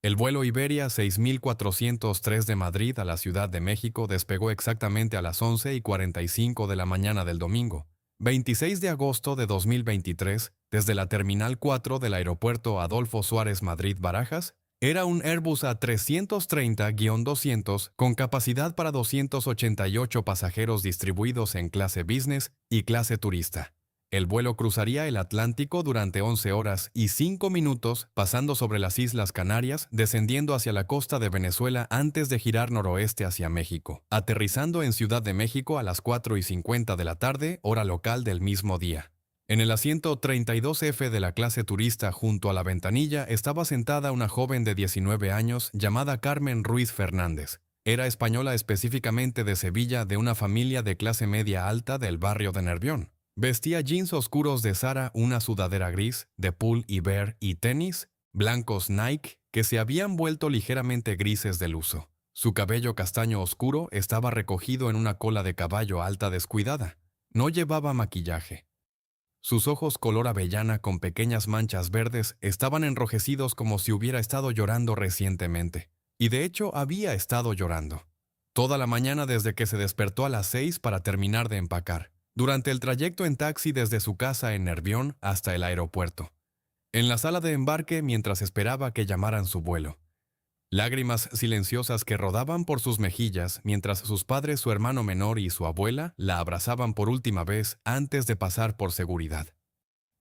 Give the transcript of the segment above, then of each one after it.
El vuelo Iberia 6403 de Madrid a la Ciudad de México despegó exactamente a las 11:45 de la mañana del domingo, 26 de agosto de 2023, desde la Terminal 4 del Aeropuerto Adolfo Suárez Madrid-Barajas. Era un Airbus A330-200 con capacidad para 288 pasajeros distribuidos en clase business y clase turista. El vuelo cruzaría el Atlántico durante 11 horas y 5 minutos, pasando sobre las Islas Canarias, descendiendo hacia la costa de Venezuela antes de girar noroeste hacia México, aterrizando en Ciudad de México a las 4:50 de la tarde, hora local del mismo día. En el asiento 32F de la clase turista junto a la ventanilla estaba sentada una joven de 19 años llamada Carmen Ruiz Fernández. Era española, específicamente de Sevilla, de una familia de clase media alta del barrio de Nervión. Vestía jeans oscuros de Zara, una sudadera gris, de Pull y Bear y tenis blancos Nike que se habían vuelto ligeramente grises del uso. Su cabello castaño oscuro estaba recogido en una cola de caballo alta descuidada. No llevaba maquillaje. Sus ojos color avellana con pequeñas manchas verdes estaban enrojecidos como si hubiera estado llorando recientemente. Y de hecho había estado llorando. Toda la mañana desde que se despertó a las 6 para terminar de empacar. Durante el trayecto en taxi desde su casa en Nervión hasta el aeropuerto. En la sala de embarque mientras esperaba que llamaran su vuelo. Lágrimas silenciosas que rodaban por sus mejillas mientras sus padres, su hermano menor y su abuela la abrazaban por última vez antes de pasar por seguridad.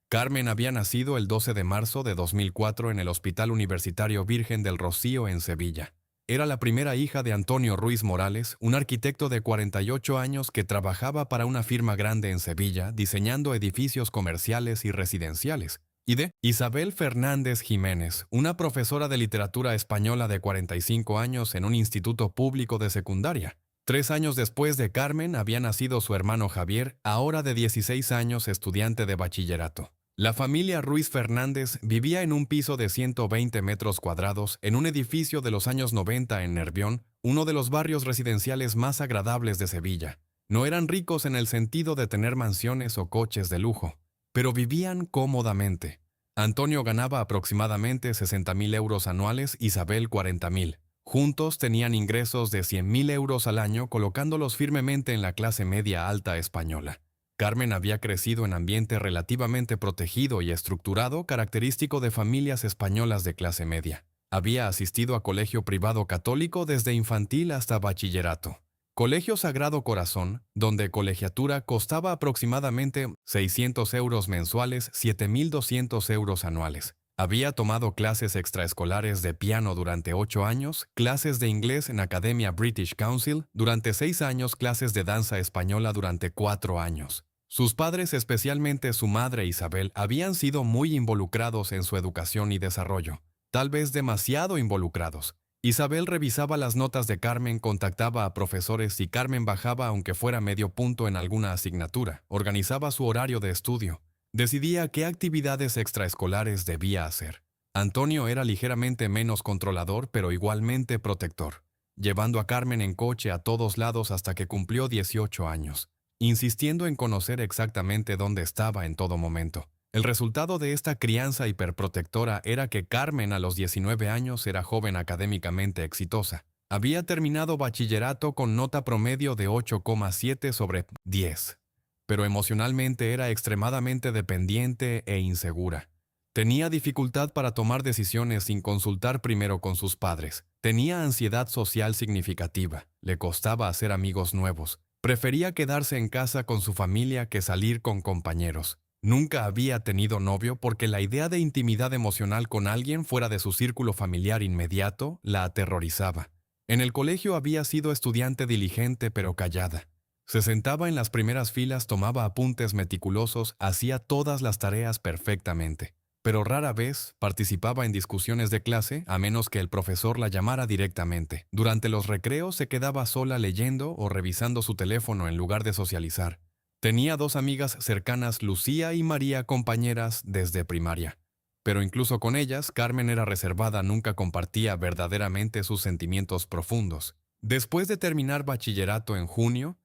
Carmen había nacido el 12 de marzo de 2004 en el Hospital Universitario Virgen del Rocío en Sevilla. Era la primera hija de Antonio Ruiz Morales, un arquitecto de 48 años que trabajaba para una firma grande en Sevilla diseñando edificios comerciales y residenciales, y de Isabel Fernández Jiménez, una profesora de literatura española de 45 años en un instituto público de secundaria. 3 años después de Carmen había nacido su hermano Javier, ahora de 16 años, estudiante de bachillerato. La familia Ruiz Fernández vivía en un piso de 120 metros cuadrados en un edificio de los años 90 en Nervión, uno de los barrios residenciales más agradables de Sevilla. No eran ricos en el sentido de tener mansiones o coches de lujo, pero vivían cómodamente. Antonio ganaba aproximadamente 60.000 euros anuales, Isabel 40.000. Juntos tenían ingresos de 100.000 euros al año, colocándolos firmemente en la clase media alta española. Carmen había crecido en ambiente relativamente protegido y estructurado, característico de familias españolas de clase media. Había asistido a colegio privado católico desde infantil hasta bachillerato. Colegio Sagrado Corazón, donde colegiatura costaba aproximadamente 600 euros mensuales, 7.200 euros anuales. Había tomado clases extraescolares de piano durante 8 años, clases de inglés en Academia British Council, durante 6 años clases de danza española durante 4 años. Sus padres, especialmente su madre Isabel, habían sido muy involucrados en su educación y desarrollo, tal vez demasiado involucrados. Isabel revisaba las notas de Carmen, contactaba a profesores y Carmen bajaba aunque fuera medio punto en alguna asignatura, organizaba su horario de estudio, decidía qué actividades extraescolares debía hacer. Antonio era ligeramente menos controlador pero igualmente protector, llevando a Carmen en coche a todos lados hasta que cumplió 18 años. Insistiendo en conocer exactamente dónde estaba en todo momento. El resultado de esta crianza hiperprotectora era que Carmen a los 19 años era joven académicamente exitosa. Había terminado bachillerato con nota promedio de 8,7 sobre 10, pero emocionalmente era extremadamente dependiente e insegura. Tenía dificultad para tomar decisiones sin consultar primero con sus padres. Tenía ansiedad social significativa. Le costaba hacer amigos nuevos. Prefería quedarse en casa con su familia que salir con compañeros. Nunca había tenido novio porque la idea de intimidad emocional con alguien fuera de su círculo familiar inmediato la aterrorizaba. En el colegio había sido estudiante diligente pero callada. Se sentaba en las primeras filas, tomaba apuntes meticulosos, hacía todas las tareas perfectamente. Pero rara vez participaba en discusiones de clase a menos que el profesor la llamara directamente. Durante los recreos se quedaba sola leyendo o revisando su teléfono en lugar de socializar. Tenía 2 amigas cercanas, Lucía y María, compañeras desde primaria. Pero incluso con ellas, Carmen era reservada, nunca compartía verdaderamente sus sentimientos profundos. Después de terminar bachillerato en junio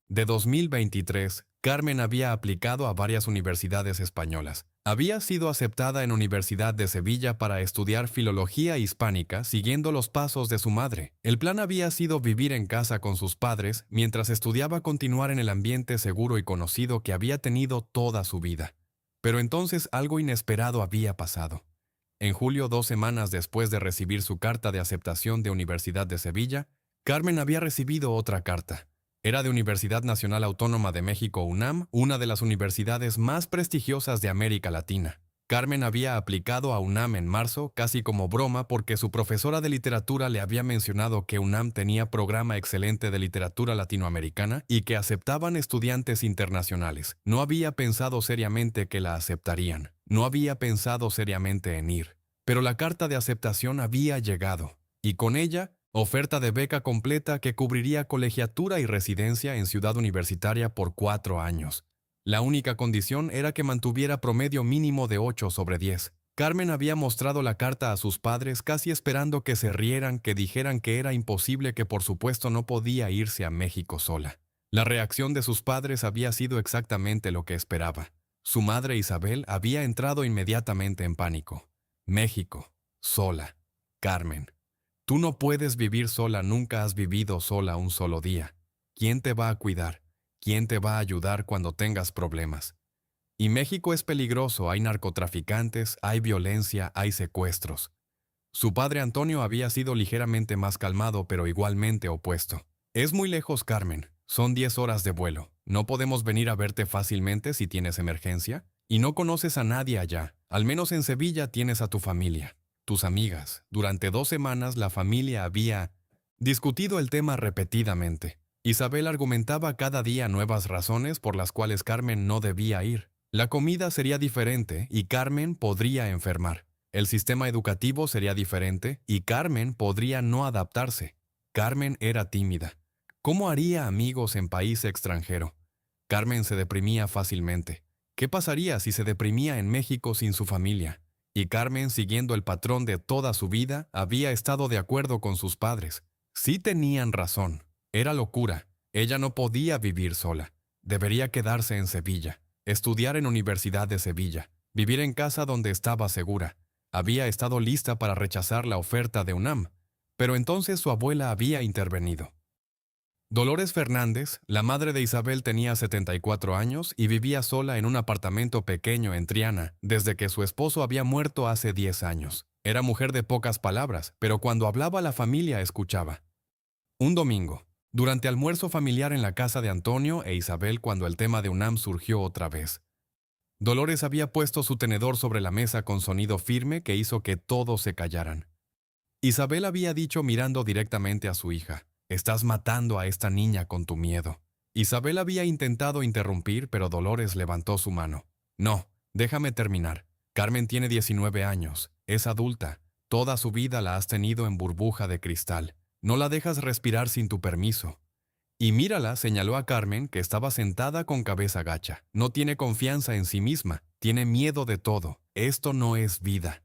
de 2023, Carmen había aplicado a varias universidades españolas. Había sido aceptada en Universidad de Sevilla para estudiar filología hispánica siguiendo los pasos de su madre. El plan había sido vivir en casa con sus padres mientras estudiaba continuar en el ambiente seguro y conocido que había tenido toda su vida. Pero entonces algo inesperado había pasado. En julio, 2 semanas después de recibir su carta de aceptación de Universidad de Sevilla, Carmen había recibido otra carta. Era de Universidad Nacional Autónoma de México UNAM, una de las universidades más prestigiosas de América Latina. Carmen había aplicado a UNAM en marzo, casi como broma, porque su profesora de literatura le había mencionado que UNAM tenía programa excelente de literatura latinoamericana y que aceptaban estudiantes internacionales. No había pensado seriamente que la aceptarían. No había pensado seriamente en ir. Pero la carta de aceptación había llegado, y con ella, oferta de beca completa que cubriría colegiatura y residencia en Ciudad Universitaria por 4 años. La única condición era que mantuviera promedio mínimo de 8/10. Carmen había mostrado la carta a sus padres casi esperando que se rieran, que dijeran que era imposible, que por supuesto no podía irse a México sola. La reacción de sus padres había sido exactamente lo que esperaba. Su madre Isabel había entrado inmediatamente en pánico. México, sola. Carmen. Tú no puedes vivir sola, nunca has vivido sola un solo día. ¿Quién te va a cuidar? ¿Quién te va a ayudar cuando tengas problemas? Y México es peligroso, hay narcotraficantes, hay violencia, hay secuestros. Su padre Antonio había sido ligeramente más calmado, pero igualmente opuesto. Es muy lejos, Carmen. Son 10 horas de vuelo. No podemos venir a verte fácilmente si tienes emergencia. Y no conoces a nadie allá. Al menos en Sevilla tienes a tu familia. Tus amigas. Durante 2 semanas la familia había discutido el tema repetidamente. Isabel argumentaba cada día nuevas razones por las cuales Carmen no debía ir. La comida sería diferente y Carmen podría enfermar. El sistema educativo sería diferente y Carmen podría no adaptarse. Carmen era tímida. ¿Cómo haría amigos en país extranjero? Carmen se deprimía fácilmente. ¿Qué pasaría si se deprimía en México sin su familia? Y Carmen, siguiendo el patrón de toda su vida, había estado de acuerdo con sus padres. Sí tenían razón. Era locura. Ella no podía vivir sola. Debería quedarse en Sevilla, estudiar en Universidad de Sevilla, vivir en casa donde estaba segura. Había estado lista para rechazar la oferta de UNAM, pero entonces su abuela había intervenido. Dolores Fernández, la madre de Isabel, tenía 74 años y vivía sola en un apartamento pequeño en Triana desde que su esposo había muerto hace 10 años. Era mujer de pocas palabras, pero cuando hablaba la familia escuchaba. Un domingo, durante almuerzo familiar en la casa de Antonio e Isabel, cuando el tema de UNAM surgió otra vez, Dolores había puesto su tenedor sobre la mesa con sonido firme que hizo que todos se callaran. Isabel había dicho mirando directamente a su hija: «Estás matando a esta niña con tu miedo». Isabel había intentado interrumpir, pero Dolores levantó su mano. «No, déjame terminar. Carmen tiene 19 años, es adulta. Toda su vida la has tenido en burbuja de cristal. No la dejas respirar sin tu permiso». Y mírala, señaló a Carmen, que estaba sentada con cabeza gacha. No tiene confianza en sí misma, tiene miedo de todo. Esto no es vida.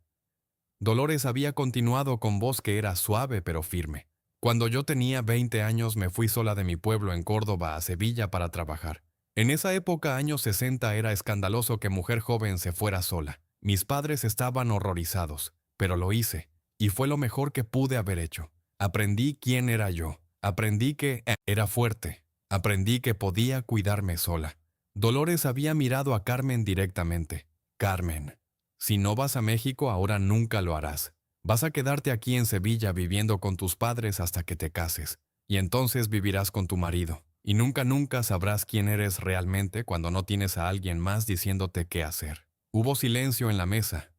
Dolores había continuado con voz que era suave pero firme. Cuando yo tenía 20 años me fui sola de mi pueblo en Córdoba a Sevilla para trabajar. En esa época, años 60, era escandaloso que mujer joven se fuera sola. Mis padres estaban horrorizados, pero lo hice, y fue lo mejor que pude haber hecho. Aprendí quién era yo. Aprendí que era fuerte. Aprendí que podía cuidarme sola. Dolores había mirado a Carmen directamente. «Carmen, si no vas a México ahora nunca lo harás. Vas a quedarte aquí en Sevilla viviendo con tus padres hasta que te cases. Y entonces vivirás con tu marido. Y nunca sabrás quién eres realmente cuando no tienes a alguien más diciéndote qué hacer». Hubo silencio en la mesa.